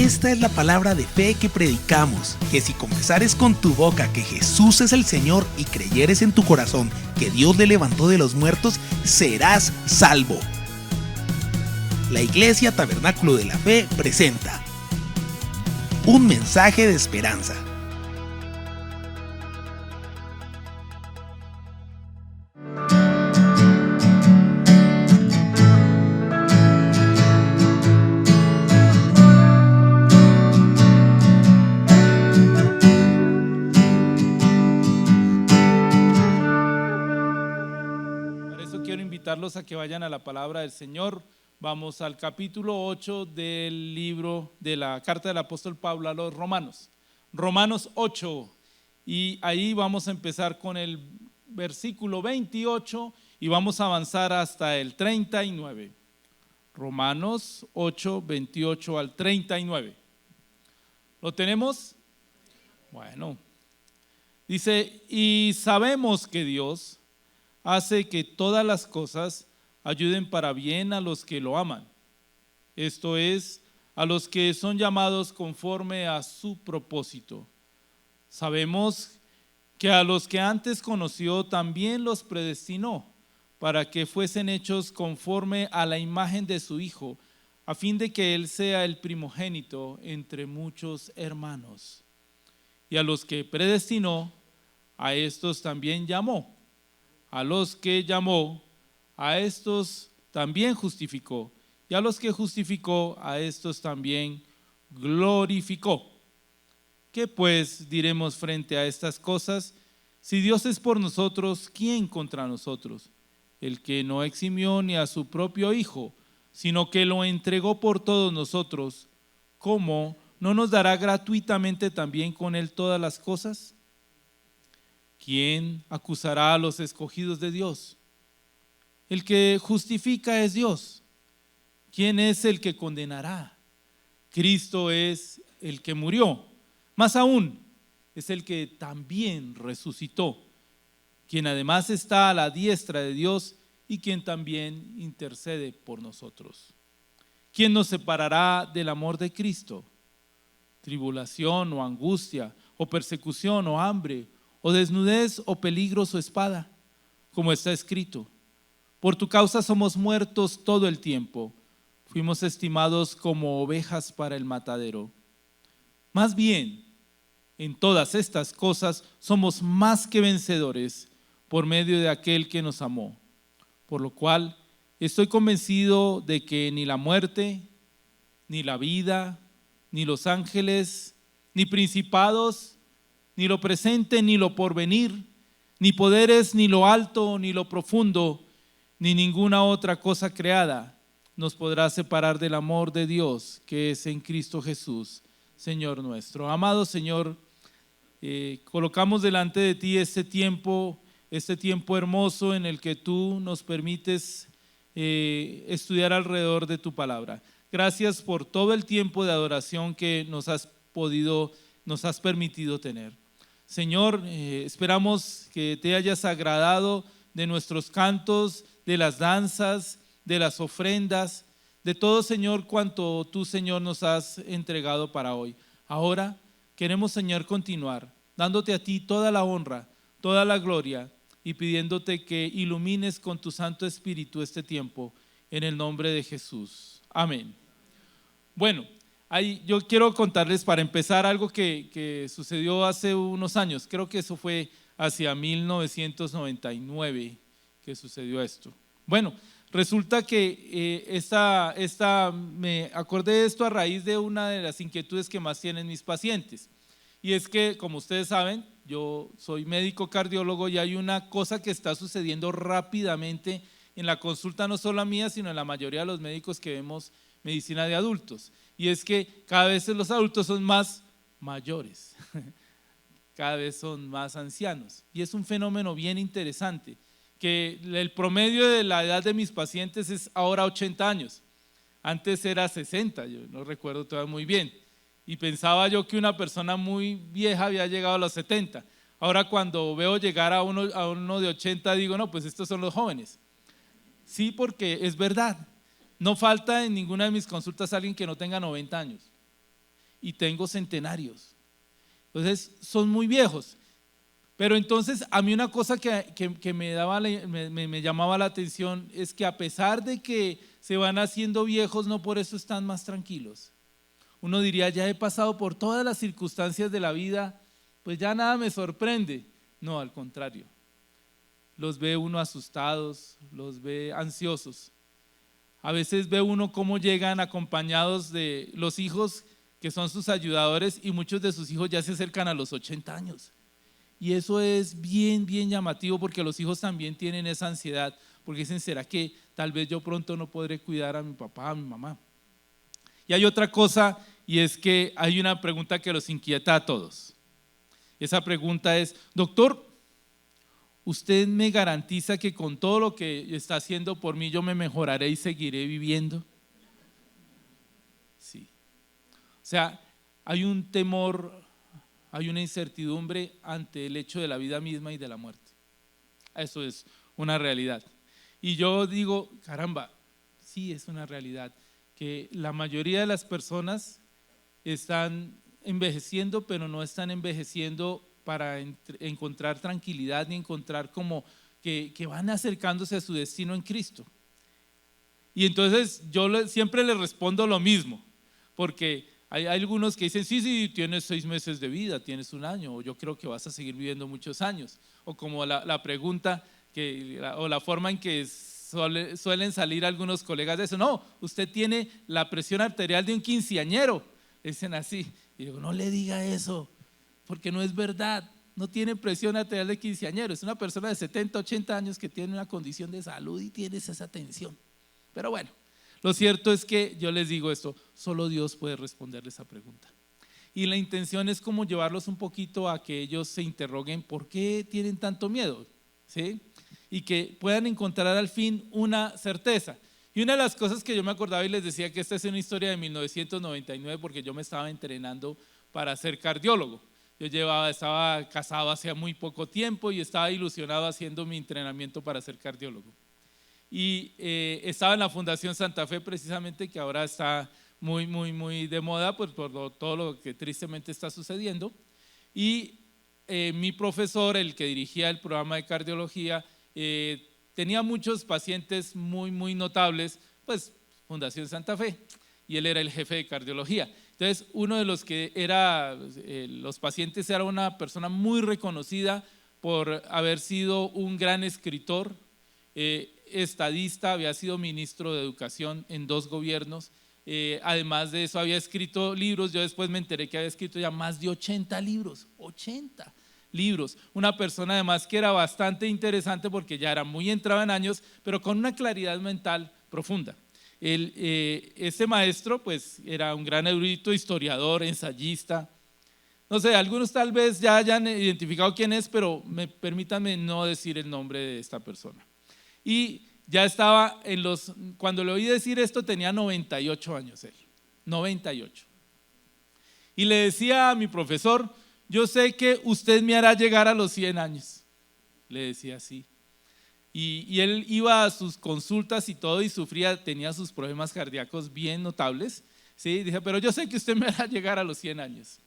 Esta es la palabra de fe que predicamos, que si confesares con tu boca que Jesús es el Señor y creyeres en tu corazón que Dios le levantó de los muertos, serás salvo. La Iglesia Tabernáculo de la Fe presenta un mensaje de esperanza. A que vayan a la palabra del Señor. Vamos al capítulo 8 del libro de la carta del apóstol Pablo a los Romanos. Romanos 8, y ahí vamos a empezar con el versículo 28 y vamos a avanzar hasta el 39. Romanos 8, 28 al 39. ¿Lo tenemos? Bueno, dice: y sabemos que Dios hace que todas las cosas ayuden para bien a los que lo aman. Esto es, a los que son llamados conforme a su propósito. Sabemos que a los que antes conoció también los predestinó para que fuesen hechos conforme a la imagen de su Hijo, a fin de que Él sea el primogénito entre muchos hermanos. Y a los que predestinó, a estos también llamó. A los que llamó, a estos también justificó, y a los que justificó, a estos también glorificó. ¿Qué pues diremos frente a estas cosas? Si Dios es por nosotros, ¿quién contra nosotros? El que no eximió ni a su propio Hijo, sino que lo entregó por todos nosotros, ¿cómo no nos dará gratuitamente también con Él todas las cosas? ¿Quién acusará a los escogidos de Dios? El que justifica es Dios. ¿Quién es el que condenará? Cristo es el que murió. Más aún, es el que también resucitó, quien además está a la diestra de Dios y quien también intercede por nosotros. ¿Quién nos separará del amor de Cristo? ¿Tribulación o angustia, o persecución o hambre, o desnudez o peligros o espada? Como está escrito: por tu causa somos muertos todo el tiempo, fuimos estimados como ovejas para el matadero. Más bien, en todas estas cosas somos más que vencedores por medio de aquel que nos amó. Por lo cual estoy convencido de que ni la muerte, ni la vida, ni los ángeles, ni principados, ni lo presente, ni lo porvenir, ni poderes, ni lo alto, ni lo profundo, ni ninguna otra cosa creada nos podrá separar del amor de Dios que es en Cristo Jesús, Señor nuestro. Amado Señor, colocamos delante de ti este tiempo hermoso en el que tú nos permites estudiar alrededor de tu palabra. Gracias por todo el tiempo de adoración que nos has permitido tener. Señor, esperamos que te hayas agradado de nuestros cantos, de las danzas, de las ofrendas, de todo, Señor, cuanto tú, Señor, nos has entregado para hoy. Ahora queremos, Señor, continuar dándote a ti toda la honra, toda la gloria y pidiéndote que ilumines con tu Santo Espíritu este tiempo, en el nombre de Jesús. Amén. Bueno, yo quiero contarles para empezar algo que sucedió hace unos años. Creo que eso fue hacia 1999 que sucedió esto. Bueno, resulta que me acordé de esto a raíz de una de las inquietudes que más tienen mis pacientes. Y es que, como ustedes saben, yo soy médico cardiólogo y hay una cosa que está sucediendo rápidamente en la consulta, no solo a mía, sino en la mayoría de los médicos que vemos medicina de adultos. Y es que cada vez los adultos son más mayores, cada vez son más ancianos. Y es un fenómeno bien interesante, que el promedio de la edad de mis pacientes es ahora 80 años. Antes era 60, yo no recuerdo todavía muy bien. Y pensaba yo que una persona muy vieja había llegado a los 70. Ahora cuando veo llegar a uno de 80 digo, no, pues estos son los jóvenes. Sí, porque es verdad. No falta en ninguna de mis consultas alguien que no tenga 90 años. y tengo centenarios. Entonces son muy viejos. Pero entonces a mí una cosa que me llamaba la atención es que a pesar de que se van haciendo viejos, no por eso están más tranquilos. Uno diría, ya he pasado por todas las circunstancias de la vida, pues ya nada me sorprende. No, al contrario. Los ve uno asustados, los ve ansiosos. A veces ve uno cómo llegan acompañados de los hijos que son sus ayudadores y muchos de sus hijos ya se acercan a los 80 años. Y eso es bien, bien llamativo porque los hijos también tienen esa ansiedad, porque dicen, ¿será que tal vez yo pronto no podré cuidar a mi papá, a mi mamá? Y hay otra cosa, y es que hay una pregunta que los inquieta a todos. Esa pregunta es, doctor, ¿usted me garantiza que con todo lo que está haciendo por mí yo me mejoraré y seguiré viviendo? Sí. O sea, hay un temor, hay una incertidumbre ante el hecho de la vida misma y de la muerte. Eso es una realidad. Y yo digo, caramba, sí es una realidad, que la mayoría de las personas están envejeciendo, pero no están envejeciendo para encontrar tranquilidad ni encontrar como que van acercándose a su destino en Cristo. Y entonces yo siempre les respondo lo mismo, porque hay algunos que dicen, sí, tienes 6 meses de vida, tienes 1 año, o yo creo que vas a seguir viviendo muchos años. O como la pregunta o la forma en que suelen salir algunos colegas de eso, no, usted tiene la presión arterial de un quinceañero, dicen así. Y digo, no le diga eso, porque no es verdad, no tiene presión arterial de quinceañero, es una persona de 70, 80 años que tiene una condición de salud y tiene esa tensión. Pero bueno, lo cierto es que yo les digo esto, solo Dios puede responderle esa pregunta. Y la intención es como llevarlos un poquito a que ellos se interroguen por qué tienen tanto miedo, ¿sí? Y que puedan encontrar al fin una certeza. Y una de las cosas que yo me acordaba y les decía que esta es una historia de 1999 porque yo me estaba entrenando para ser cardiólogo. Yo estaba casado hacía muy poco tiempo y estaba ilusionado haciendo mi entrenamiento para ser cardiólogo. Y estaba en la Fundación Santa Fe precisamente, que ahora está muy, muy, muy de moda por todo lo que tristemente está sucediendo. Y mi profesor, el que dirigía el programa de cardiología, tenía muchos pacientes muy, muy notables, pues Fundación Santa Fe, y él era el jefe de cardiología. Entonces, uno de los que era, los pacientes era una persona muy reconocida por haber sido un gran escritor, estadista, había sido ministro de educación en 2 gobiernos, además de eso había escrito libros. Yo después me enteré que había escrito ya más de 80 libros, 80 libros, una persona además que era bastante interesante porque ya era muy entrado en años, pero con una claridad mental profunda. Este maestro pues era un gran erudito, historiador, ensayista. No sé, algunos tal vez ya hayan identificado quién es, pero permítanme no decir el nombre de esta persona. Y ya estaba cuando le oí decir esto tenía 98 años él, 98. Y le decía a mi profesor, yo sé que usted me hará llegar a los 100 años, le decía así. Y él iba a sus consultas y todo y sufría, tenía sus problemas cardíacos bien notables, ¿sí? Dije, pero yo sé que usted me hará llegar a los 100 años.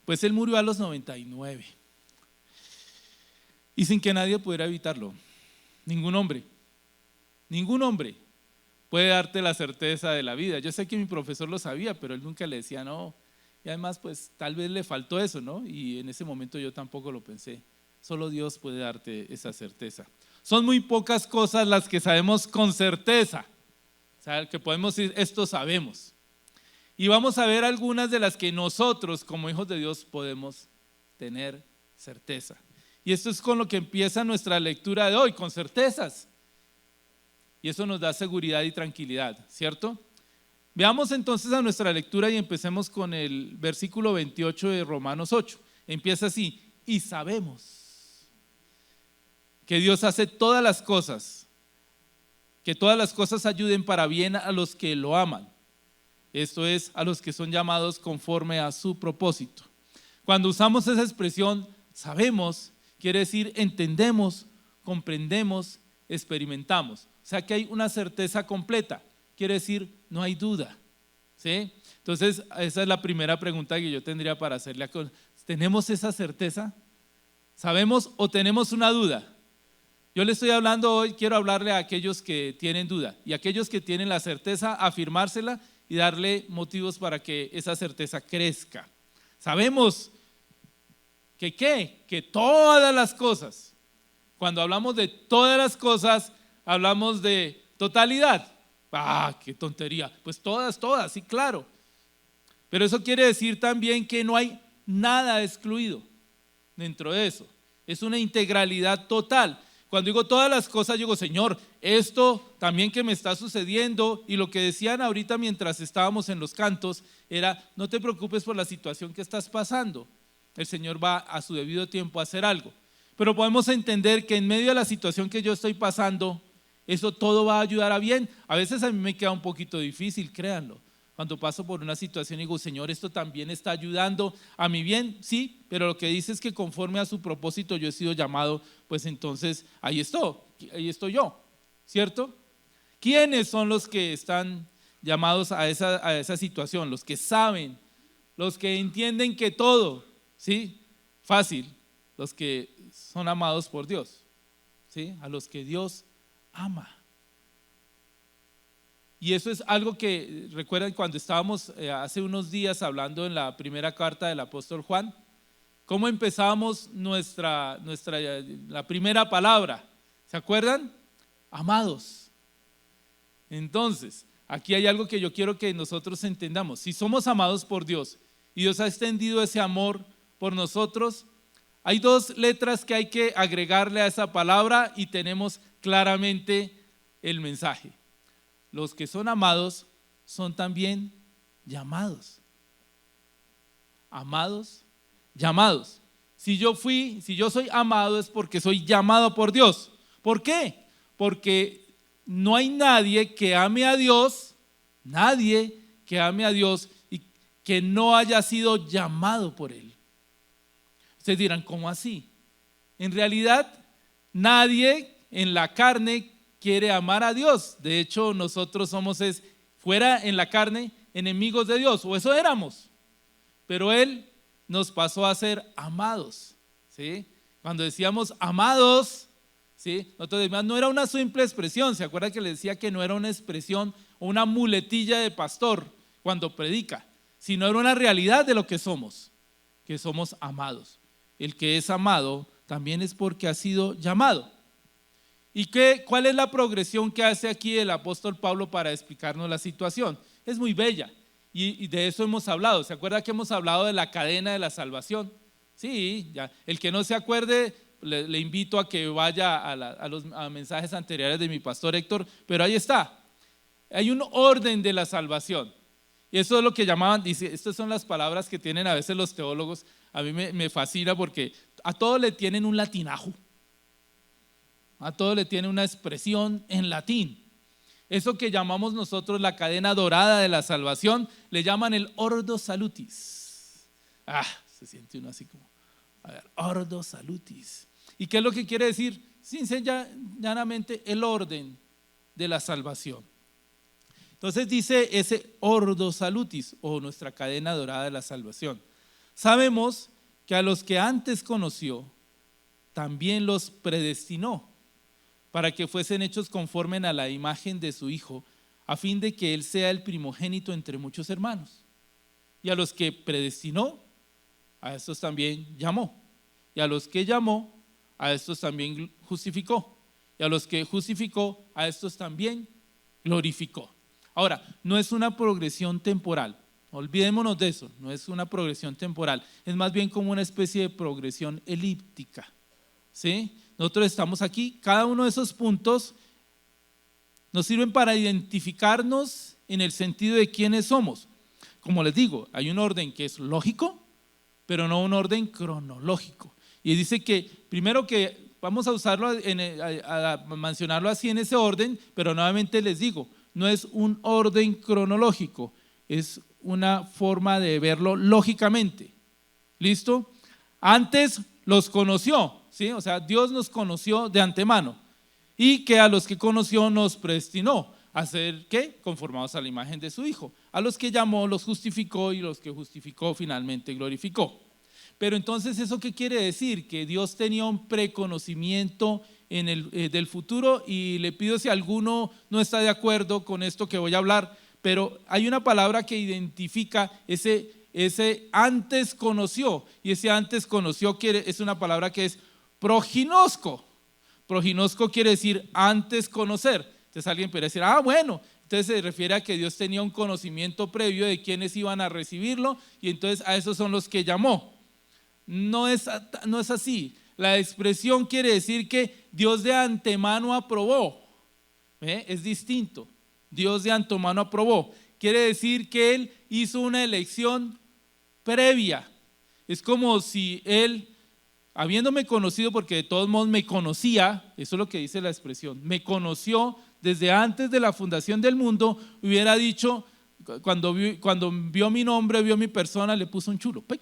Pues él murió a los 99 y sin que nadie pudiera evitarlo. Ningún hombre puede darte la certeza de la vida. Yo sé que mi profesor lo sabía, pero él nunca le decía no. Y además pues tal vez le faltó eso, ¿no? Y en ese momento yo tampoco lo pensé. Solo Dios puede darte esa certeza. Son muy pocas cosas las que sabemos con certeza, o sea, que podemos decir esto sabemos. Y vamos a ver algunas de las que nosotros como hijos de Dios podemos tener certeza. Y esto es con lo que empieza nuestra lectura de hoy, con certezas. Y eso nos da seguridad y tranquilidad, ¿cierto? Veamos entonces a nuestra lectura y empecemos con el versículo 28 de Romanos 8. Empieza así, y sabemos que Dios hace todas las cosas, que todas las cosas ayuden para bien a los que lo aman. Esto es, a los que son llamados conforme a su propósito. Cuando usamos esa expresión, sabemos, quiere decir entendemos, comprendemos, experimentamos. O sea que hay una certeza completa, quiere decir no hay duda, ¿sí? Entonces, esa es la primera pregunta que yo tendría para hacerle. ¿Tenemos esa certeza? ¿Sabemos o tenemos una duda? Yo le estoy hablando hoy, quiero hablarle a aquellos que tienen duda y a aquellos que tienen la certeza, afirmársela y darle motivos para que esa certeza crezca. Sabemos que todas las cosas, cuando hablamos de todas las cosas, hablamos de totalidad. ¡Ah, qué tontería! Pues todas, sí, claro. Pero eso quiere decir también que no hay nada excluido dentro de eso. Es una integralidad total. Cuando digo todas las cosas, digo, Señor, esto también que me está sucediendo, y lo que decían ahorita mientras estábamos en los cantos era, no te preocupes por la situación que estás pasando. El Señor va a su debido tiempo a hacer algo. Pero podemos entender que en medio de la situación que yo estoy pasando, eso todo va a ayudar a bien. A veces a mí me queda un poquito difícil, créanlo. Cuando paso por una situación y digo, Señor, esto también está ayudando a mi bien, sí, pero lo que dice es que conforme a su propósito yo he sido llamado, pues entonces ahí estoy yo, ¿cierto? ¿Quiénes son los que están llamados a esa situación? Los que saben, los que entienden que todo, ¿sí? Fácil, los que son amados por Dios, ¿sí? A los que Dios ama. Y eso es algo que recuerdan cuando estábamos hace unos días hablando en la primera carta del apóstol Juan, cómo empezábamos la primera palabra. ¿Se acuerdan? Amados. Entonces, aquí hay algo que yo quiero que nosotros entendamos. Si somos amados por Dios y Dios ha extendido ese amor por nosotros, hay dos letras que hay que agregarle a esa palabra y tenemos claramente el mensaje. Los que son amados son también llamados. Amados, llamados. Si yo soy amado es porque soy llamado por Dios. ¿Por qué? Porque no hay nadie que ame a Dios y que no haya sido llamado por Él. Ustedes dirán, ¿cómo así? En realidad, nadie en la carne quiere amar a Dios. De hecho, nosotros somos fuera en la carne enemigos de Dios, o eso éramos. Pero Él nos pasó a ser amados, ¿sí? Cuando decíamos amados, ¿sí? Nosotros decíamos, no era una simple expresión. ¿Se acuerda que le decía que no era una expresión o una muletilla de pastor cuando predica? Sino era una realidad de lo que somos amados. El que es amado también es porque ha sido llamado. ¿Y cuál es la progresión que hace aquí el apóstol Pablo para explicarnos la situación? Es muy bella y de eso hemos hablado. ¿Se acuerda que hemos hablado de la cadena de la salvación? Sí, ya. El que no se acuerde, le invito a que vaya a los mensajes anteriores de mi pastor Héctor, pero ahí está. Hay un orden de la salvación. Y eso es lo que llamaban, dice, estas son las palabras que tienen a veces los teólogos. A mí me fascina porque a todo le tienen un latinajo. A todo le tiene una expresión en latín. Eso que llamamos nosotros la cadena dorada de la salvación, le llaman el ordo salutis. Se siente uno así como, ordo salutis. ¿Y qué es lo que quiere decir? Llanamente el orden de la salvación. Entonces dice ese ordo salutis o nuestra cadena dorada de la salvación. Sabemos que a los que antes conoció, también los predestinó para que fuesen hechos conforme a la imagen de su Hijo, a fin de que Él sea el primogénito entre muchos hermanos. Y a los que predestinó, a estos también llamó. Y a los que llamó, a estos también justificó. Y a los que justificó, a estos también glorificó. Ahora, no es una progresión temporal. Olvidémonos de eso, no es una progresión temporal. Es más bien como una especie de progresión elíptica. ¿Sí? Nosotros estamos aquí, cada uno de esos puntos nos sirven para identificarnos en el sentido de quiénes somos. Como les digo, hay un orden que es lógico, pero no un orden cronológico. Y dice que primero que vamos a usarlo, a mencionarlo así en ese orden, pero nuevamente les digo, no es un orden cronológico, es una forma de verlo lógicamente. ¿Listo? Antes los conoció, ¿sí? O sea, Dios nos conoció de antemano y que a los que conoció nos predestinó a ser, ¿qué? Conformados a la imagen de su Hijo. A los que llamó, los justificó, y los que justificó, finalmente glorificó. Pero entonces, ¿eso qué quiere decir? Que Dios tenía un preconocimiento del futuro, y le pido si alguno no está de acuerdo con esto que voy a hablar, pero hay una palabra que identifica ese antes conoció, y ese antes conoció es una palabra que es proginosco. Proginosco quiere decir antes conocer. Entonces alguien puede decir, bueno, entonces se refiere a que Dios tenía un conocimiento previo de quiénes iban a recibirlo, y entonces a esos son los que llamó. No es así. La expresión quiere decir que Dios de antemano aprobó. Es distinto. Dios de antemano aprobó. Quiere decir que Él hizo una elección previa. Es como si Él, habiéndome conocido, porque de todos modos me conocía, eso es lo que dice la expresión, me conoció desde antes de la fundación del mundo, hubiera dicho, cuando vio mi nombre, vio mi persona, le puso un chulo. ¡Pay!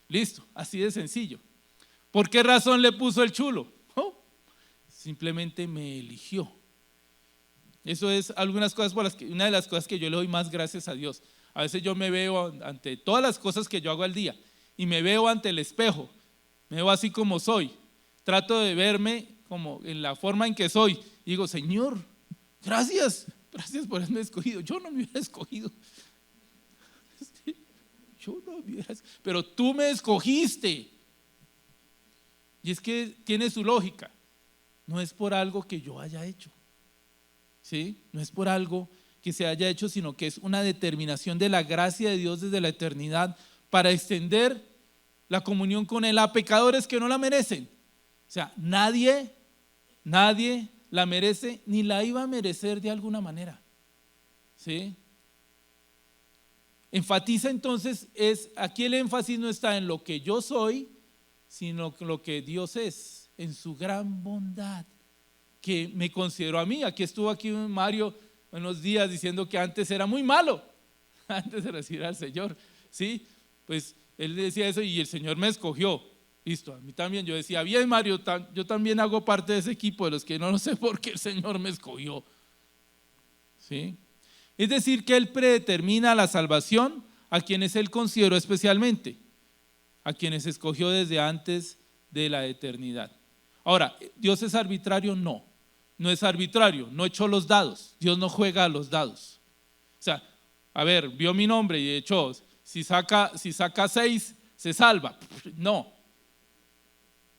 Listo, así de sencillo. ¿Por qué razón le puso el chulo? Simplemente me eligió. Eso es algunas cosas una de las cosas que yo le doy más gracias a Dios. A veces yo me veo ante todas las cosas que yo hago al día, y me veo ante el espejo, me veo así como soy, trato de verme como en la forma en que soy, y digo, Señor, gracias por haberme escogido. Yo no me hubiera escogido, pero tú me escogiste. Y es que tiene su lógica. No es por algo que yo haya hecho, ¿sí? No es por algo que se haya hecho, sino que es una determinación de la gracia de Dios desde la eternidad para extender la comunión con Él a pecadores que no la merecen. O sea, nadie la merece, ni la iba a merecer de alguna manera, ¿sí? Enfatiza entonces, aquí el énfasis no está en lo que yo soy, sino en lo que Dios es, en su gran bondad, que me consideró a mí. Estuvo Mario unos días diciendo que antes era muy malo, antes de recibir al Señor, ¿sí? Pues él decía eso, y el Señor me escogió. Listo, a mí también. Yo decía, bien, Mario, yo también hago parte de ese equipo de los que no sé por qué el Señor me escogió, ¿sí? Es decir, que Él predetermina la salvación a quienes Él consideró especialmente, a quienes escogió desde antes de la eternidad. Ahora, ¿Dios es arbitrario? No es arbitrario, no echó los dados. Dios no juega a los dados. O sea, a ver, vio mi nombre y echó, si saca 6, se salva.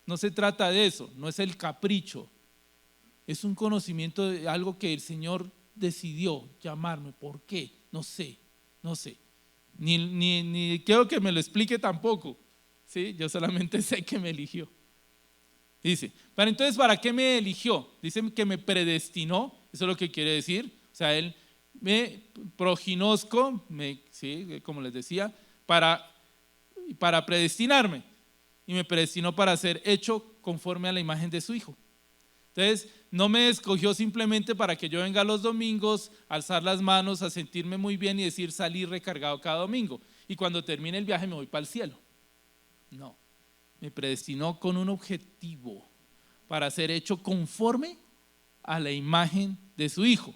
No se trata de eso, no es el capricho, es un conocimiento de algo que el Señor decidió llamarme. ¿Por qué? No sé, ni quiero que me lo explique tampoco, ¿sí? Yo solamente sé que me eligió. Dice, pero entonces, ¿para qué me eligió? Dice que me predestinó, eso es lo que quiere decir. O sea, Él me proginosco, ¿sí? Como les decía, para predestinarme, y me predestinó para ser hecho conforme a la imagen de su Hijo. Entonces, no me escogió simplemente para que yo venga los domingos, alzar las manos, a sentirme muy bien y decir salí recargado cada domingo, y cuando termine el viaje me voy para el cielo. No, me predestinó con un objetivo, para ser hecho conforme a la imagen de su Hijo.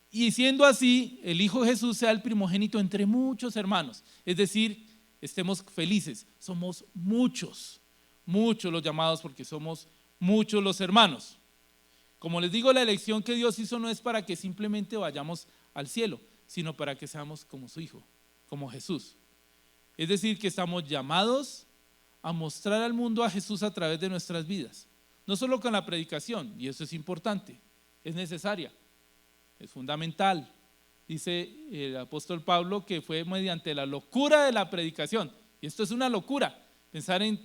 Y siendo así, el Hijo Jesús sea el primogénito entre muchos hermanos. Es decir, estemos felices, somos muchos los llamados, porque somos muchos los hermanos. Como les digo, la elección que Dios hizo no es para que simplemente vayamos al cielo, sino para que seamos como su Hijo, como Jesús. Es decir, que estamos llamados a mostrar al mundo a Jesús a través de nuestras vidas, no solo con la predicación, y eso es importante, es necesaria, es fundamental. Dice el apóstol Pablo que fue mediante la locura de la predicación, y esto es una locura, pensar en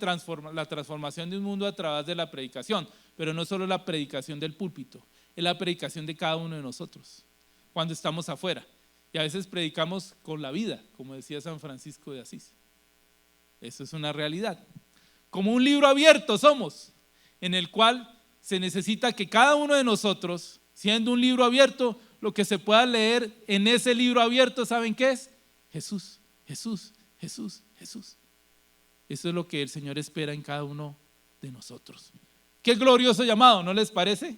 la transformación de un mundo a través de la predicación, pero no solo la predicación del púlpito, es la predicación de cada uno de nosotros cuando estamos afuera. Y a veces predicamos con la vida, como decía San Francisco de Asís. Eso es una realidad. Como un libro abierto somos, en el cual se necesita que cada uno de nosotros, siendo un libro abierto, lo que se pueda leer en ese libro abierto, ¿saben qué es? Jesús, Jesús, Jesús, Jesús. Eso es lo que el Señor espera en cada uno de nosotros. Qué glorioso llamado, ¿no les parece?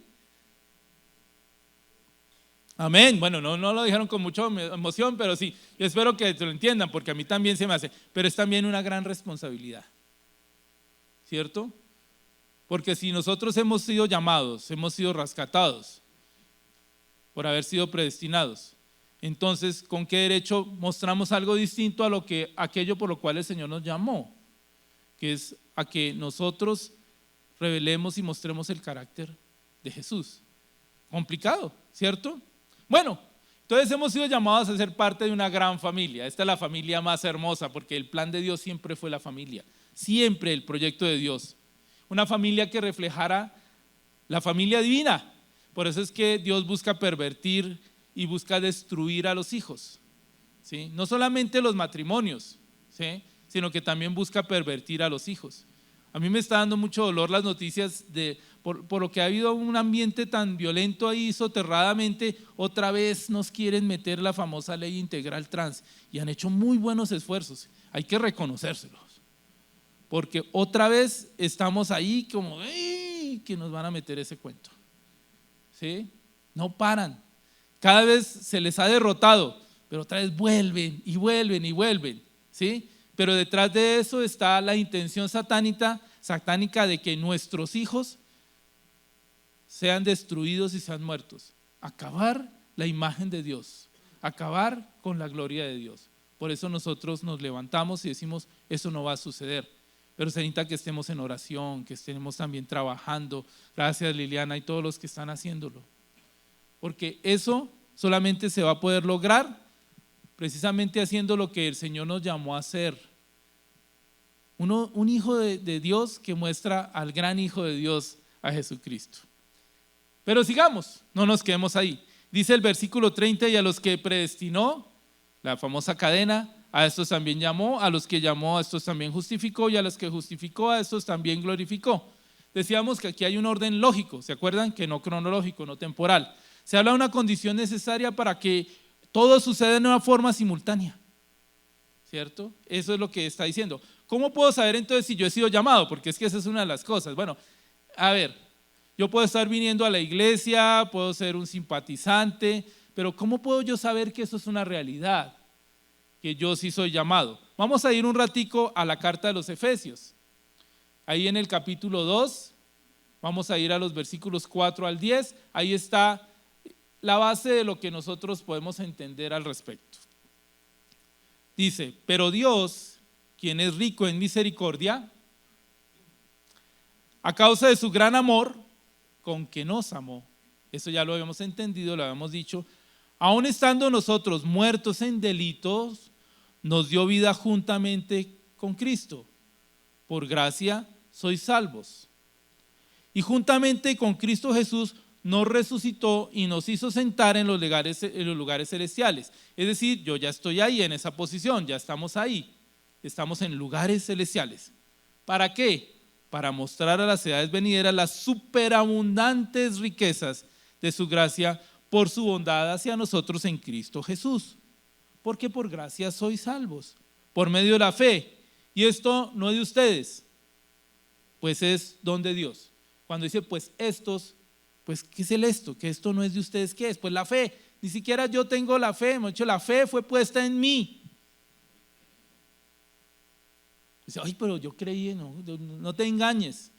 Amén. Bueno, no lo dijeron con mucha emoción, pero sí, yo espero que lo entiendan, porque a mí también se me hace, pero es también una gran responsabilidad, ¿cierto? Porque si nosotros hemos sido llamados, hemos sido rescatados por haber sido predestinados, entonces, ¿con qué derecho mostramos algo distinto a aquello por lo cual el Señor nos llamó? Que es a que nosotros revelemos y mostremos el carácter de Jesús. Complicado, ¿cierto? Bueno, entonces hemos sido llamados a ser parte de una gran familia. Esta es la familia más hermosa, porque el plan de Dios siempre fue la familia, siempre el proyecto de Dios. Una familia que reflejara la familia divina. Por eso es que Dios busca pervertir y busca destruir a los hijos, ¿sí? No solamente los matrimonios, ¿sí? Sino que también busca pervertir a los hijos. A mí me está dando mucho dolor las noticias por lo que ha habido un ambiente tan violento ahí soterradamente. Otra vez nos quieren meter la famosa ley integral trans y han hecho muy buenos esfuerzos, hay que reconocérselos, porque otra vez estamos ahí como que nos van a meter ese cuento, ¿sí? No paran, cada vez se les ha derrotado, pero otra vez vuelven y vuelven y vuelven, ¿sí? Pero detrás de eso está la intención satánica de que nuestros hijos sean destruidos y sean muertos. Acabar la imagen de Dios, acabar con la gloria de Dios. Por eso nosotros nos levantamos y decimos, eso no va a suceder. Pero se necesita que estemos en oración, que estemos también trabajando. Gracias, Liliana y todos los que están haciéndolo. Porque eso solamente se va a poder lograr precisamente haciendo lo que el Señor nos llamó a hacer. Un hijo de Dios que muestra al gran Hijo de Dios, a Jesucristo. Pero sigamos, no nos quedemos ahí. Dice el versículo 30, y a los que predestinó, la famosa cadena, a estos también llamó, a los que llamó, a estos también justificó, y a los que justificó, a estos también glorificó. Decíamos que aquí hay un orden lógico, ¿se acuerdan? Que no cronológico, no temporal. Se habla de una condición necesaria para que todo suceda de una forma simultánea, ¿cierto? Eso es lo que está diciendo. ¿Cómo puedo saber entonces si yo he sido llamado? Porque es que esa es una de las cosas. Bueno, a ver, yo puedo estar viniendo a la iglesia, puedo ser un simpatizante, pero ¿cómo puedo yo saber que eso es una realidad? Que yo sí soy llamado. Vamos a ir un ratico a la carta de los Efesios. Ahí en el capítulo 2, vamos a ir a los versículos 4 al 10, ahí está la base de lo que nosotros podemos entender al respecto. Dice, pero Dios, quien es rico en misericordia, a causa de su gran amor con que nos amó, eso ya lo habíamos entendido, lo habíamos dicho, aun estando nosotros muertos en delitos, nos dio vida juntamente con Cristo. Por gracia sois salvos. Y juntamente con Cristo Jesús nos resucitó y nos hizo sentar en los lugares celestiales. Es decir, yo ya estoy ahí en esa posición, ya estamos ahí, estamos en lugares celestiales. ¿Para qué? Para mostrar a las edades venideras las superabundantes riquezas de su gracia por su bondad hacia nosotros en Cristo Jesús. Porque por gracia sois salvos, por medio de la fe. Y esto no es de ustedes, pues es don de Dios. Cuando dice pues estos, pues ¿qué es el esto? Que esto no es de ustedes, ¿qué es? Pues la fe. Ni siquiera yo tengo la fe, hemos dicho, la fe fue puesta en mí. Dice, ay, pero yo creí, no te engañes.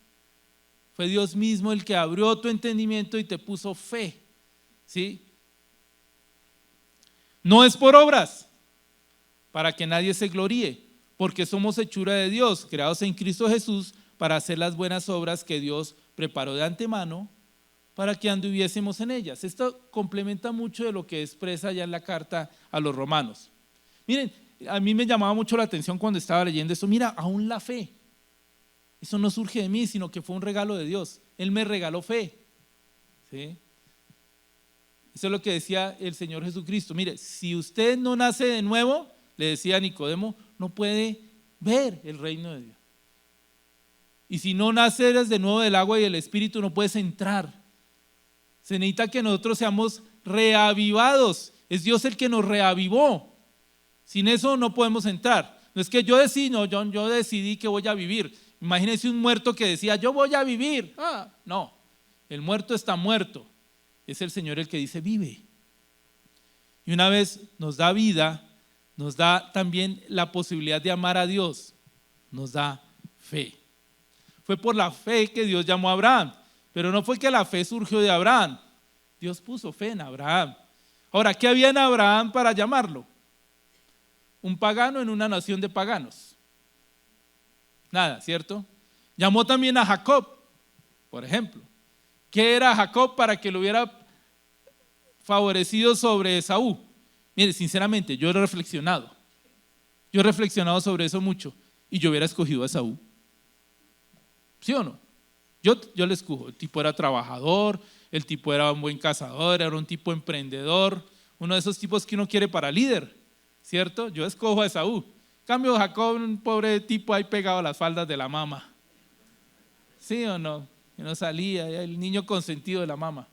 Fue Dios mismo el que abrió tu entendimiento y te puso fe, ¿sí? No es por obras, para que nadie se gloríe, porque somos hechura de Dios, creados en Cristo Jesús, para hacer las buenas obras que Dios preparó de antemano, para que anduviésemos en ellas. Esto complementa mucho de lo que expresa ya en la carta a los romanos. Miren, a mí me llamaba mucho la atención cuando estaba leyendo esto. Mira, aún la fe, eso no surge de mí, sino que fue un regalo de Dios. Él me regaló fe, ¿sí? Eso es lo que decía el Señor Jesucristo. Mire, si usted no nace de nuevo, le decía a Nicodemo, no puede ver el reino de Dios. Y si no naceres de nuevo del agua y del Espíritu, no puedes entrar. Se necesita que nosotros seamos reavivados. Es Dios el que nos reavivó. Sin eso no podemos entrar. No es que yo decidí que voy a vivir. Imagínense un muerto que decía, yo voy a vivir. No, el muerto está muerto. Es el Señor el que dice, vive. Y una vez nos da vida, nos da también la posibilidad de amar a Dios, nos da fe. Fue por la fe que Dios llamó a Abraham, pero no fue que la fe surgió de Abraham. Dios puso fe en Abraham. Ahora, ¿qué había en Abraham para llamarlo? Un pagano en una nación de paganos. Nada, ¿cierto? Llamó también a Jacob, por ejemplo. ¿Qué era Jacob para que lo hubiera favorecido sobre Esaú? Mire, sinceramente, yo he reflexionado sobre eso mucho y yo hubiera escogido a Esaú. ¿Sí o no? Yo le escojo. El tipo era trabajador, el tipo era un buen cazador, era un tipo emprendedor, uno de esos tipos que uno quiere para líder, ¿cierto? Yo escojo a Esaú. En cambio, Jacob, un pobre tipo ahí pegado a las faldas de la mamá. ¿Sí o no? Y no salía, el niño consentido de la mamá.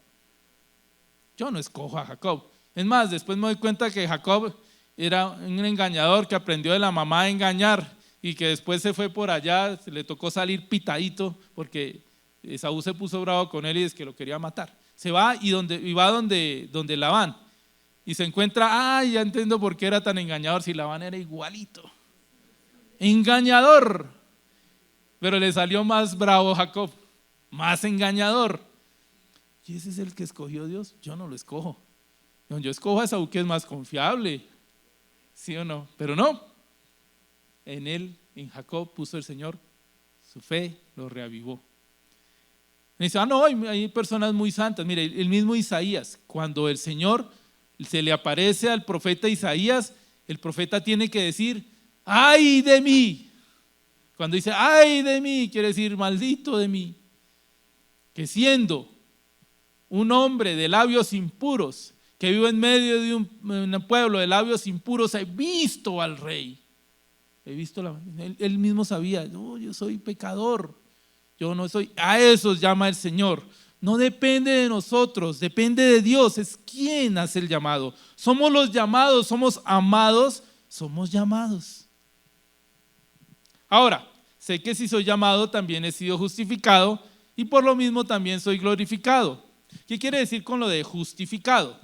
Yo no escojo a Jacob. Es más, después me doy cuenta que Jacob era un engañador que aprendió de la mamá a engañar y que después se fue por allá, se le tocó salir pitadito porque Esaú se puso bravo con él y es que lo quería matar. Se va y va donde Labán y se encuentra, ya entiendo por qué era tan engañador, si Labán era igualito. Engañador, pero le salió más bravo Jacob, más engañador. ¿Y ese es el que escogió Dios? Yo no lo escojo. Yo escojo a Esaú, que es más confiable, ¿sí o no? Pero no, en él, en Jacob puso el Señor su fe, lo reavivó. Me dice, no, hay personas muy santas. Mire, el mismo Isaías, cuando el Señor se le aparece al profeta Isaías, el profeta tiene que decir, ¡ay de mí! Cuando dice, ¡ay de mí!, quiere decir, maldito de mí, que siendo un hombre de labios impuros, que vivo en medio de un pueblo de labios impuros, he visto al rey. Él mismo sabía, no, yo soy pecador, yo no soy, a esos llama el Señor. No depende de nosotros, depende de Dios, es quien hace el llamado. Somos los llamados, somos amados, somos llamados. Ahora, sé que si soy llamado también he sido justificado y por lo mismo también soy glorificado. ¿Qué quiere decir con lo de justificado?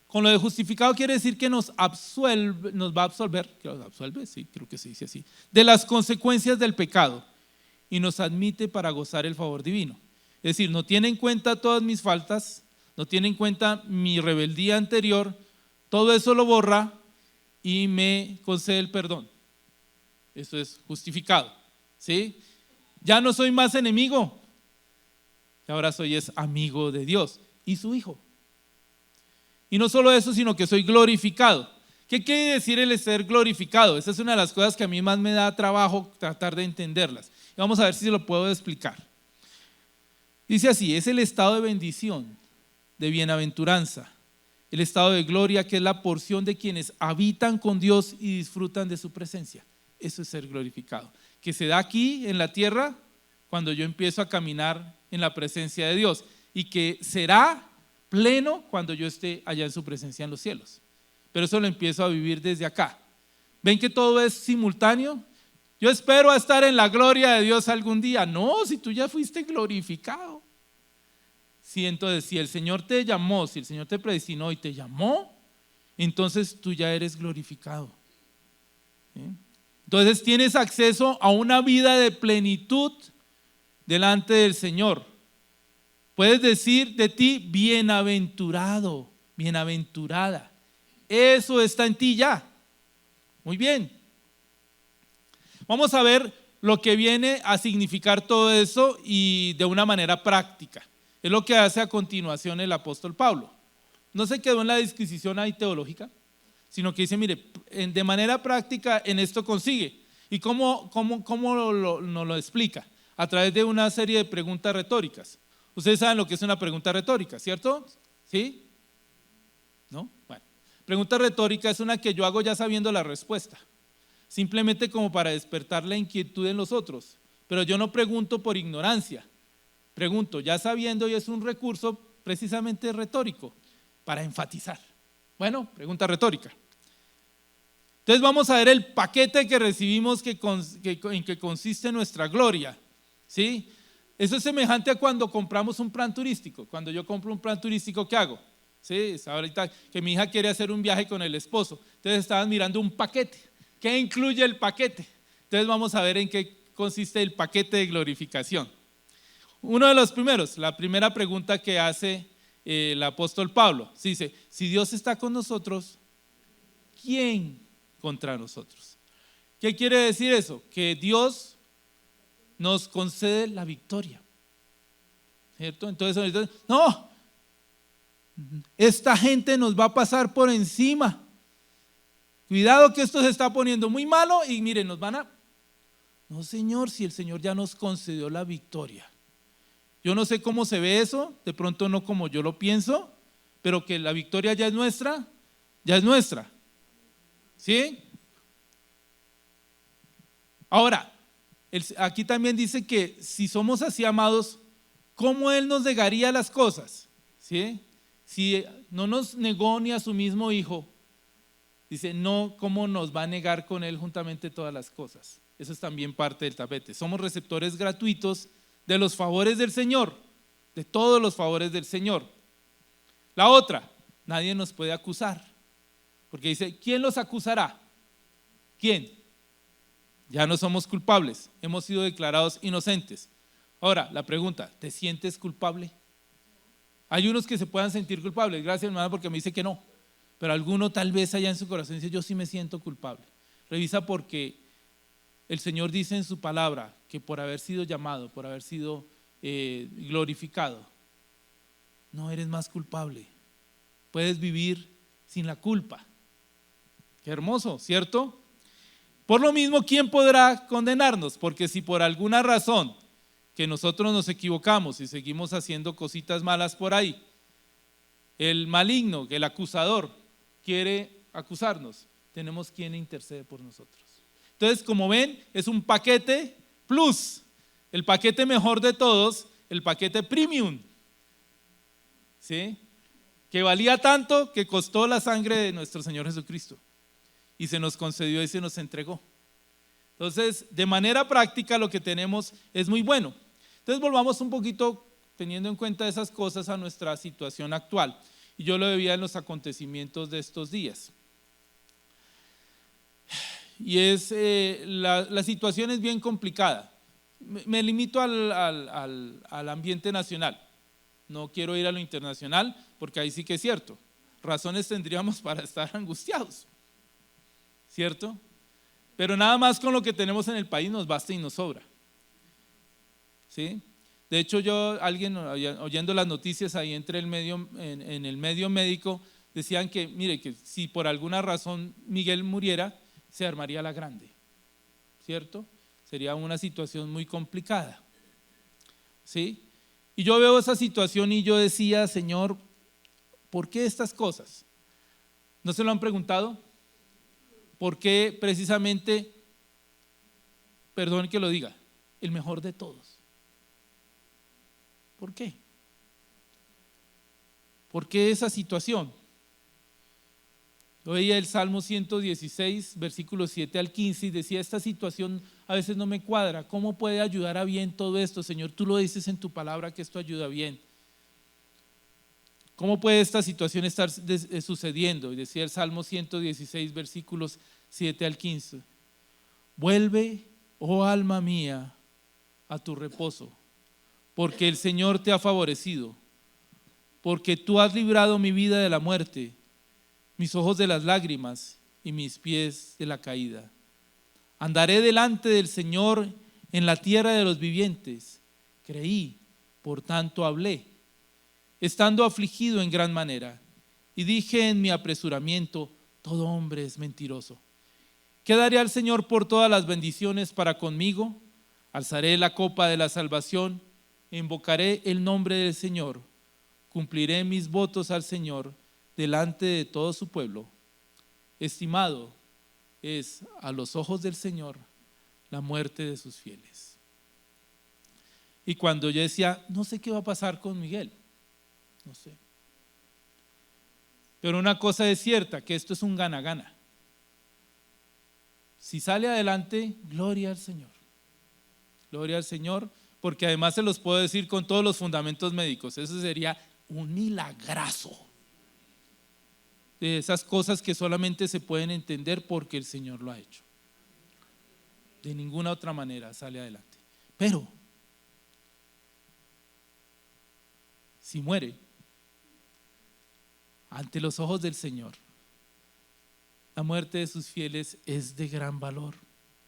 Con lo de justificado quiere decir que nos va a absolver, sí, creo que se dice así, de las consecuencias del pecado y nos admite para gozar el favor divino. Es decir, no tiene en cuenta todas mis faltas, no tiene en cuenta mi rebeldía anterior, todo eso lo borra y me concede el perdón. Eso es justificado, ¿sí? Ya no soy más enemigo, ahora soy amigo de Dios y su hijo. Y no solo eso, sino que soy glorificado. ¿Qué quiere decir el ser glorificado? Esa es una de las cosas que a mí más me da trabajo tratar de entenderlas. Y vamos a ver si lo puedo explicar. Dice así, es el estado de bendición, de bienaventuranza, el estado de gloria que es la porción de quienes habitan con Dios y disfrutan de su presencia. Eso es ser glorificado, que se da aquí en la tierra cuando yo empiezo a caminar en la presencia de Dios y que será pleno cuando yo esté allá en su presencia en los cielos. Pero eso lo empiezo a vivir desde acá. ¿Ven que todo es simultáneo? Yo espero a estar en la gloria de Dios algún día. No, si tú ya fuiste glorificado. Sí, entonces, si el Señor te llamó, si el Señor te predestinó y te llamó, entonces tú ya eres glorificado. ¿Sí? Entonces tienes acceso a una vida de plenitud delante del Señor. Puedes decir de ti, bienaventurado, bienaventurada. Eso está en ti ya. Muy bien. Vamos a ver lo que viene a significar todo eso y de una manera práctica. Es lo que hace a continuación el apóstol Pablo. No se quedó en la disquisición ahí teológica, sino que dice, mire, de manera práctica en esto consigue. ¿Y cómo nos lo explica? A través de una serie de preguntas retóricas. Ustedes saben lo que es una pregunta retórica, ¿cierto? ¿Sí? ¿No? Bueno, pregunta retórica es una que yo hago ya sabiendo la respuesta, simplemente como para despertar la inquietud en los otros, pero yo no pregunto por ignorancia, pregunto ya sabiendo y es un recurso precisamente retórico para enfatizar. Bueno, pregunta retórica. Entonces vamos a ver el paquete que recibimos en que consiste nuestra gloria, ¿sí? Eso es semejante a cuando compramos un plan turístico. Cuando yo compro un plan turístico, ¿qué hago? Sí, ahorita que mi hija quiere hacer un viaje con el esposo, entonces estaban mirando un paquete. ¿Qué incluye el paquete? Entonces vamos a ver en qué consiste el paquete de glorificación. Uno de los primeros, la primera pregunta que hace el apóstol Pablo, dice, si Dios está con nosotros, ¿quién contra nosotros? ¿Qué quiere decir eso? Que Dios nos concede la victoria, ¿cierto? Entonces, no, esta gente nos va a pasar por encima. Cuidado que esto se está poniendo muy malo y miren, nos van a... No, Señor, si el Señor ya nos concedió la victoria. Yo no sé cómo se ve eso, de pronto no como yo lo pienso, pero que la victoria ya es nuestra, ya es nuestra. ¿Sí? Ahora, aquí también dice que si somos así amados, ¿cómo Él nos negaría las cosas? ¿Sí? Si no nos negó ni a su mismo Hijo, dice, no, ¿cómo nos va a negar con Él juntamente todas las cosas? Eso es también parte del tapete. Somos receptores gratuitos de los favores del Señor, de todos los favores del Señor. La otra, nadie nos puede acusar, porque dice, ¿quién los acusará? ¿Quién? Ya no somos culpables, hemos sido declarados inocentes. Ahora, la pregunta, ¿te sientes culpable? Hay unos que se puedan sentir culpables, gracias hermano porque me dice que no, pero alguno tal vez allá en su corazón dice, yo sí me siento culpable. Revisa porque el Señor dice en su palabra que por haber sido llamado, por haber sido glorificado, no eres más culpable, puedes vivir sin la culpa. Qué hermoso, ¿cierto? Por lo mismo, ¿quién podrá condenarnos? Porque si por alguna razón que nosotros nos equivocamos y seguimos haciendo cositas malas por ahí, el maligno, el acusador, quiere acusarnos, tenemos quien intercede por nosotros. Entonces, como ven, es un paquete plus, el paquete mejor de todos, el paquete premium, ¿sí? Que valía tanto que costó la sangre de nuestro Señor Jesucristo. Y se nos concedió y se nos entregó. Entonces, de manera práctica lo que tenemos es muy bueno. Entonces, volvamos un poquito, teniendo en cuenta esas cosas, a nuestra situación actual. Y yo lo veía en los acontecimientos de estos días. Y la situación es bien complicada. Me limito al ambiente nacional. No quiero ir a lo internacional, porque ahí sí que es cierto. Razones tendríamos para estar angustiados. ¿Cierto? Pero nada más con lo que tenemos en el país nos basta y nos sobra. ¿Sí? De hecho, alguien oyendo las noticias ahí en el medio médico, decían que, mire, que si por alguna razón Miguel muriera, se armaría la grande. ¿Cierto? Sería una situación muy complicada. ¿Sí? Y yo veo esa situación y yo decía, Señor, ¿por qué estas cosas? ¿No se lo han preguntado? ¿Por qué precisamente, perdón que lo diga, el mejor de todos? ¿Por qué? ¿Por qué esa situación? Yo veía el Salmo 116, versículos 7 al 15 y decía, esta situación a veces no me cuadra, ¿cómo puede ayudar a bien todo esto? Señor, tú lo dices en tu palabra que esto ayuda bien. ¿Cómo puede esta situación estar sucediendo? Y decía el Salmo 116, versículos 7 al 15. Vuelve, oh alma mía, a tu reposo, porque el Señor te ha favorecido, porque tú has librado mi vida de la muerte, mis ojos de las lágrimas y mis pies de la caída. Andaré delante del Señor en la tierra de los vivientes. Creí, por tanto hablé, estando afligido en gran manera, y dije en mi apresuramiento, todo hombre es mentiroso. ¿Qué daré al Señor por todas las bendiciones para conmigo? Alzaré la copa de la salvación, invocaré el nombre del Señor, cumpliré mis votos al Señor delante de todo su pueblo. Estimado es a los ojos del Señor la muerte de sus fieles. Y cuando yo decía, no sé qué va a pasar con Miguel, no sé. Pero una cosa es cierta, que esto es un gana-gana. Si sale adelante, gloria al Señor. Gloria al Señor, porque además se los puedo decir con todos los fundamentos médicos. Eso sería un milagrazo. de esas cosas que solamente se pueden entender porque el Señor lo ha hecho. De ninguna otra manera sale adelante. Pero si muere ante los ojos del Señor, la muerte de sus fieles es de gran valor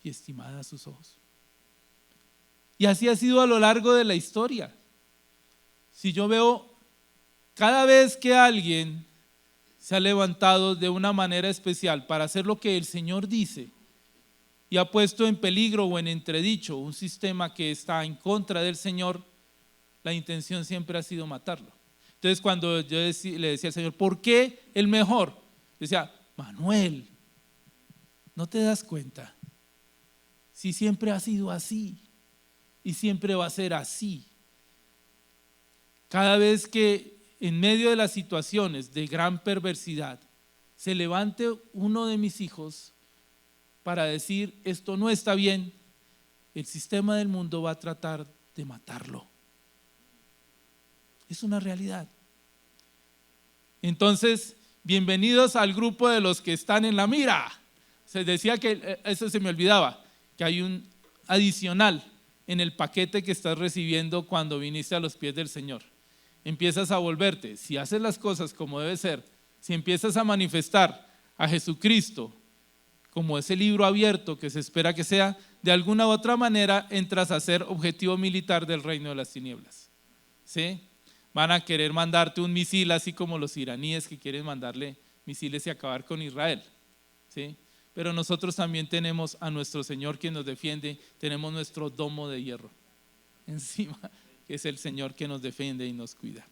y estimada a sus ojos. Y así ha sido a lo largo de la historia. Si yo veo cada vez que alguien se ha levantado de una manera especial para hacer lo que el Señor dice y ha puesto en peligro o en entredicho un sistema que está en contra del Señor, la intención siempre ha sido matarlo. Entonces cuando yo le decía al Señor, ¿por qué el mejor? Decía, Manuel, ¿no te das cuenta? Si siempre ha sido así y siempre va a ser así. Cada vez que en medio de las situaciones de gran perversidad se levante uno de mis hijos para decir esto no está bien, el sistema del mundo va a tratar de matarlo. Es una realidad. Entonces, bienvenidos al grupo de los que están en la mira. Se decía que, eso se me olvidaba, que hay un adicional en el paquete que estás recibiendo cuando viniste a los pies del Señor. Empiezas a volverte, si haces las cosas como debe ser, si empiezas a manifestar a Jesucristo como ese libro abierto que se espera que sea, de alguna u otra manera entras a ser objetivo militar del reino de las tinieblas. ¿Sí? Van a querer mandarte un misil así como los iraníes que quieren mandarle misiles y acabar con Israel. ¿Sí? Pero nosotros también tenemos a nuestro Señor quien nos defiende, tenemos nuestro domo de hierro encima, que es el Señor que nos defiende y nos cuida.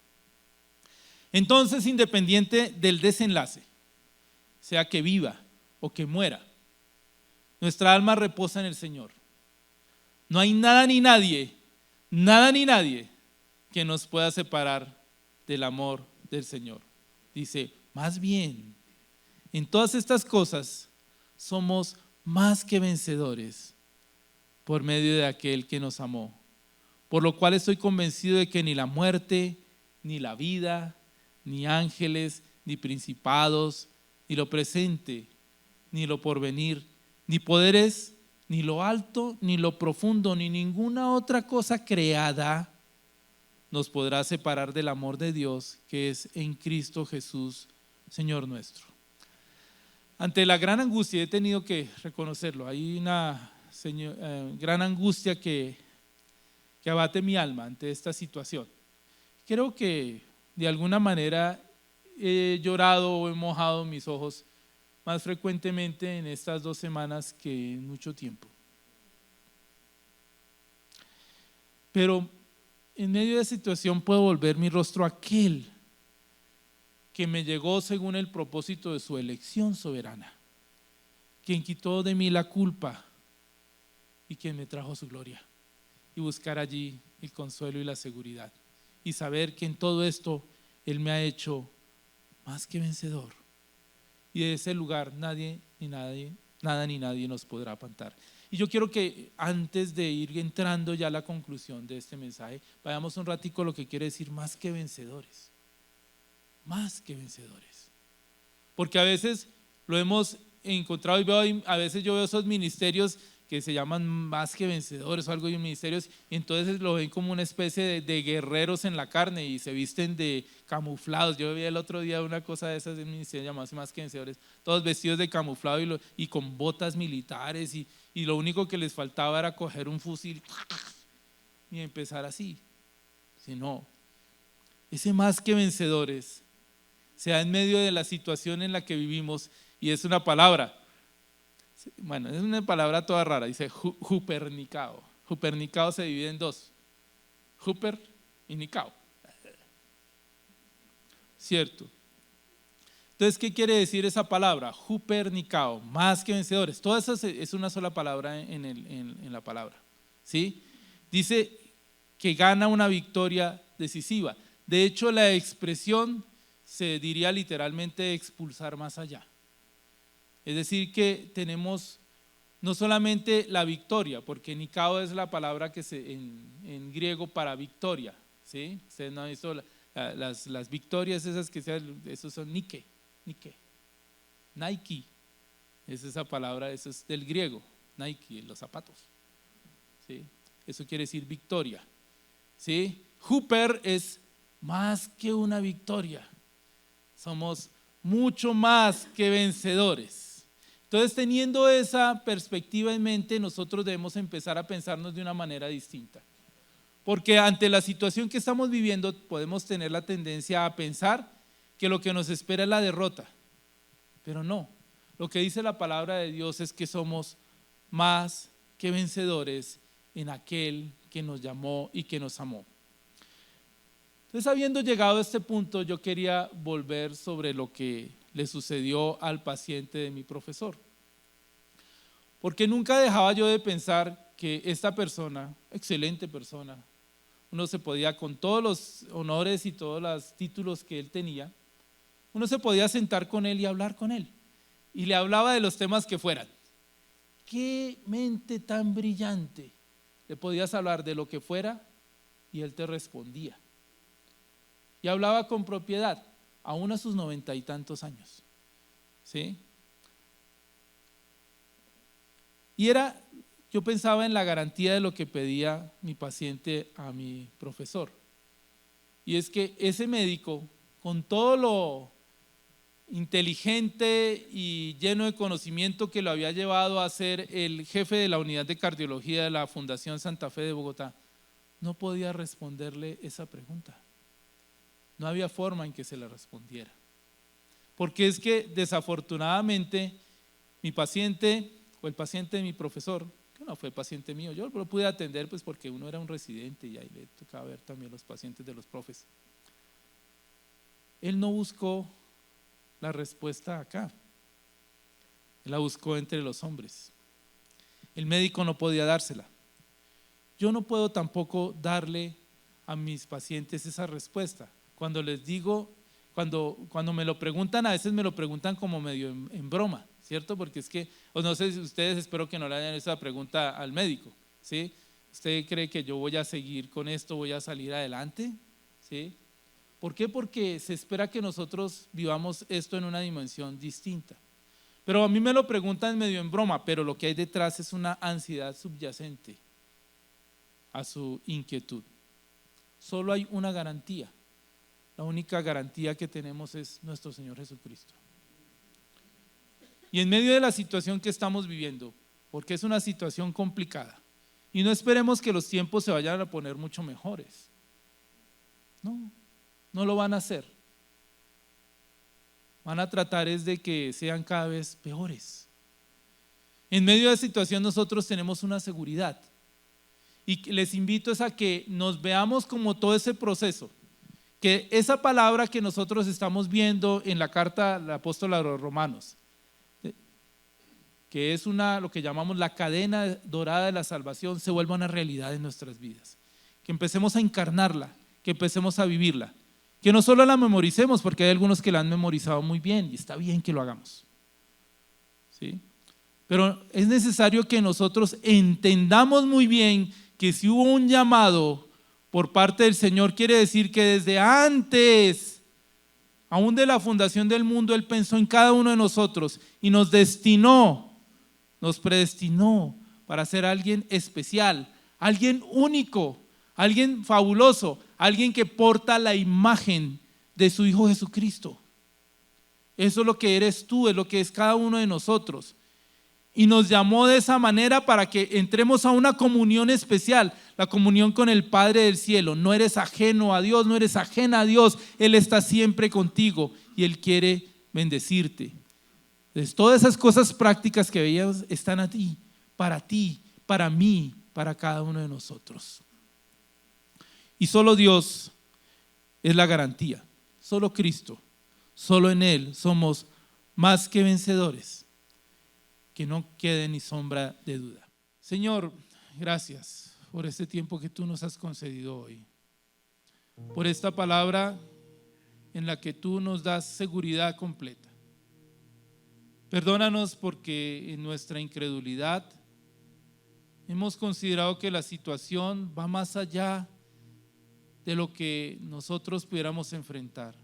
Entonces, independiente del desenlace, sea que viva o que muera, nuestra alma reposa en el Señor. No hay nada ni nadie que nos pueda separar del amor del Señor. Dice, más bien, en todas estas cosas somos más que vencedores por medio de aquel que nos amó. Por lo cual estoy convencido de que ni la muerte, ni la vida, ni ángeles, ni principados, ni lo presente, ni lo porvenir, ni poderes, ni lo alto, ni lo profundo, ni ninguna otra cosa creada nos podrá separar del amor de Dios que es en Cristo Jesús, Señor nuestro. Ante la gran angustia, he tenido que reconocerlo, hay una gran angustia que abate mi alma ante esta situación. Creo que de alguna manera he llorado o he mojado mis ojos más frecuentemente en estas 2 semanas que en mucho tiempo. Pero en medio de esa situación puedo volver mi rostro a aquel que me llegó según el propósito de su elección soberana, quien quitó de mí la culpa y quien me trajo su gloria, y buscar allí el consuelo y la seguridad y saber que en todo esto Él me ha hecho más que vencedor, y de ese lugar nada ni nadie nos podrá apartar. Y yo quiero que antes de ir entrando ya a la conclusión de este mensaje, vayamos un ratico a lo que quiere decir más que vencedores. Más que vencedores. Porque a veces lo hemos encontrado y a veces yo veo esos ministerios que se llaman más que vencedores o algo de ministerios, y entonces lo ven como una especie de guerreros en la carne y se visten de camuflados. Yo vi el otro día una cosa de esas de un ministerio llamado más que vencedores, todos vestidos de camuflado y con botas militares, y lo único que les faltaba era coger un fusil y empezar así. Si no, ese más que vencedores sea en medio de la situación en la que vivimos, y es una palabra, bueno, es una palabra toda rara, dice jupernicao. Jupernicao se divide en 2, juper y nicao, ¿cierto? Entonces, ¿qué quiere decir esa palabra? Jupernicao, más que vencedores. Todo eso es una sola palabra en la palabra, ¿sí? Dice que gana una victoria decisiva. De hecho, la expresión se diría literalmente expulsar más allá. Es decir, que tenemos no solamente la victoria, porque nikao es la palabra que en griego para victoria, ¿sí? Ustedes no han visto las victorias esas que sean, esos son nike. Nike, es esa palabra, eso es del griego, Nike, los zapatos, ¿sí? Eso quiere decir victoria, ¿sí? Hooper es más que una victoria, somos mucho más que vencedores. Entonces, teniendo esa perspectiva en mente, nosotros debemos empezar a pensarnos de una manera distinta. Porque ante la situación que estamos viviendo, podemos tener la tendencia a pensar que lo que nos espera es la derrota. Pero no, lo que dice la palabra de Dios es que somos más que vencedores en aquel que nos llamó y que nos amó. Entonces, habiendo llegado a este punto, yo quería volver sobre lo que le sucedió al paciente de mi profesor. Porque nunca dejaba yo de pensar que esta persona, excelente persona, uno se podía, con todos los honores y todos los títulos que él tenía, uno se podía sentar con él y hablar con él. Y le hablaba de los temas que fueran. ¡Qué mente tan brillante! Le podías hablar de lo que fuera y él te respondía. Y hablaba con propiedad, aún a sus 90 y tantos años. ¿Sí? Y yo pensaba en la garantía de lo que pedía mi paciente a mi profesor. Y es que ese médico, con todo lo inteligente y lleno de conocimiento que lo había llevado a ser el jefe de la unidad de cardiología de la Fundación Santa Fe de Bogotá, no podía responderle esa pregunta. No había forma en que se le respondiera. Porque es que desafortunadamente mi paciente o el paciente de mi profesor, que no fue paciente mío, yo lo pude atender pues porque uno era un residente y ahí le tocaba ver también los pacientes de los profes. Él no buscó la respuesta acá, él la buscó entre los hombres. El médico no podía dársela. Yo no puedo tampoco darle a mis pacientes esa respuesta. Cuando les digo, cuando me lo preguntan, a veces me lo preguntan como medio en broma, ¿cierto? Porque es que, o no sé si ustedes, espero que no le hayan esa pregunta al médico, ¿sí? ¿Usted cree que yo voy a seguir con esto, voy a salir adelante? ¿Sí? ¿Por qué? Porque se espera que nosotros vivamos esto en una dimensión distinta. Pero a mí me lo preguntan medio en broma, pero lo que hay detrás es una ansiedad subyacente a su inquietud. Solo hay una garantía. La única garantía que tenemos es nuestro Señor Jesucristo. Y en medio de la situación que estamos viviendo, porque es una situación complicada, y no esperemos que los tiempos se vayan a poner mucho mejores. No lo van a hacer. Van a tratar es de que sean cada vez peores. En medio de la situación nosotros tenemos una seguridad. Y les invito es a que nos veamos como todo ese proceso. Que esa palabra que nosotros estamos viendo en la carta del apóstol a los Romanos, que es lo que llamamos la cadena dorada de la salvación, se vuelva una realidad en nuestras vidas. Que empecemos a encarnarla, que empecemos a vivirla. Que no solo la memoricemos, porque hay algunos que la han memorizado muy bien y está bien que lo hagamos. ¿Sí? Pero es necesario que nosotros entendamos muy bien que si hubo un llamado por parte del Señor, quiere decir que desde antes, aún de la fundación del mundo, Él pensó en cada uno de nosotros y nos predestinó para ser alguien especial, alguien único, alguien fabuloso, alguien que porta la imagen de su Hijo Jesucristo. Eso es lo que eres tú, es lo que es cada uno de nosotros. Y nos llamó de esa manera para que entremos a una comunión especial, la comunión con el Padre del cielo. No eres ajeno a Dios, no eres ajena a Dios. Él está siempre contigo y Él quiere bendecirte. Entonces, todas esas cosas prácticas que veíamos están a ti, para mí, para cada uno de nosotros. Y solo Dios es la garantía, solo Cristo, solo en Él somos más que vencedores. Que no quede ni sombra de duda. Señor, gracias por este tiempo que tú nos has concedido hoy, por esta palabra en la que tú nos das seguridad completa. Perdónanos porque en nuestra incredulidad hemos considerado que la situación va más allá de lo que nosotros pudiéramos enfrentar.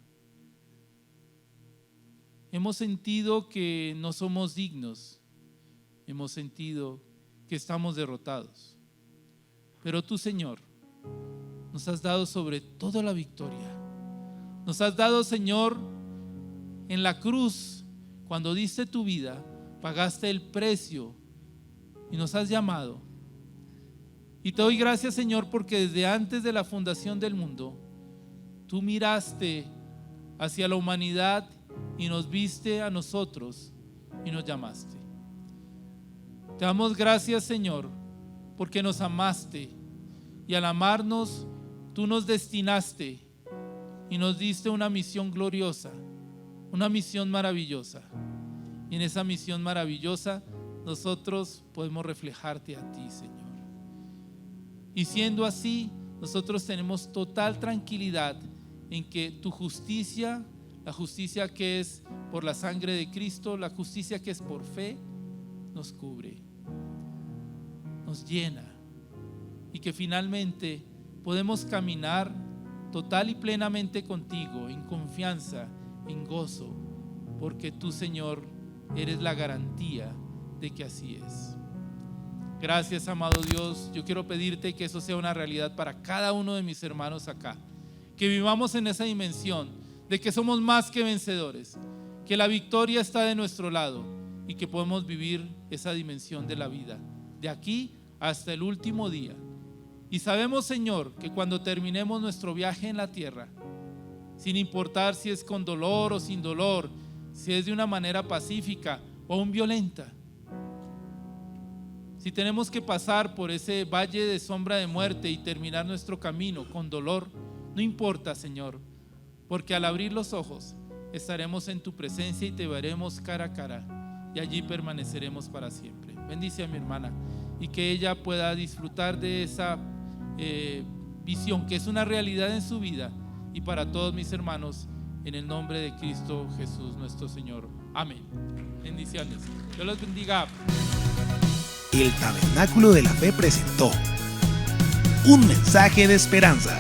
hemos sentido que no somos dignos, hemos sentido que estamos derrotados. Pero tú, Señor, nos has dado sobre todo la victoria. Nos has dado, Señor, en la cruz, cuando diste tu vida, pagaste el precio y nos has llamado. Y te doy gracias, Señor, porque desde antes de la fundación del mundo, tú miraste hacia la humanidad y nos viste a nosotros y nos llamaste. Te damos gracias, Señor, porque nos amaste y al amarnos tú nos destinaste y nos diste una misión gloriosa, una misión maravillosa. Y en esa misión maravillosa nosotros podemos reflejarte a ti, Señor. Y siendo así, nosotros tenemos total tranquilidad en que tu justicia, la justicia que es por la sangre de Cristo, la justicia que es por fe, nos cubre, nos llena, y que finalmente podemos caminar total y plenamente contigo, en confianza, en gozo, porque tú, Señor, eres la garantía de que así es. Gracias, amado Dios. Yo quiero pedirte que eso sea una realidad para cada uno de mis hermanos acá, que vivamos en esa dimensión de que somos más que vencedores, que la victoria está de nuestro lado y que podemos vivir esa dimensión de la vida, de aquí hasta el último día. Y sabemos, Señor, que cuando terminemos nuestro viaje en la tierra, sin importar si es con dolor o sin dolor, si es de una manera pacífica o aún violenta, si tenemos que pasar por ese valle de sombra de muerte y terminar nuestro camino con dolor, no importa, Señor, porque al abrir los ojos estaremos en tu presencia y te veremos cara a cara, y allí permaneceremos para siempre. Bendice a mi hermana y que ella pueda disfrutar de esa visión que es una realidad en su vida, y para todos mis hermanos, en el nombre de Cristo Jesús nuestro Señor. Amén. Bendiciones. Dios los bendiga. El Tabernáculo de la Fe presentó un mensaje de esperanza.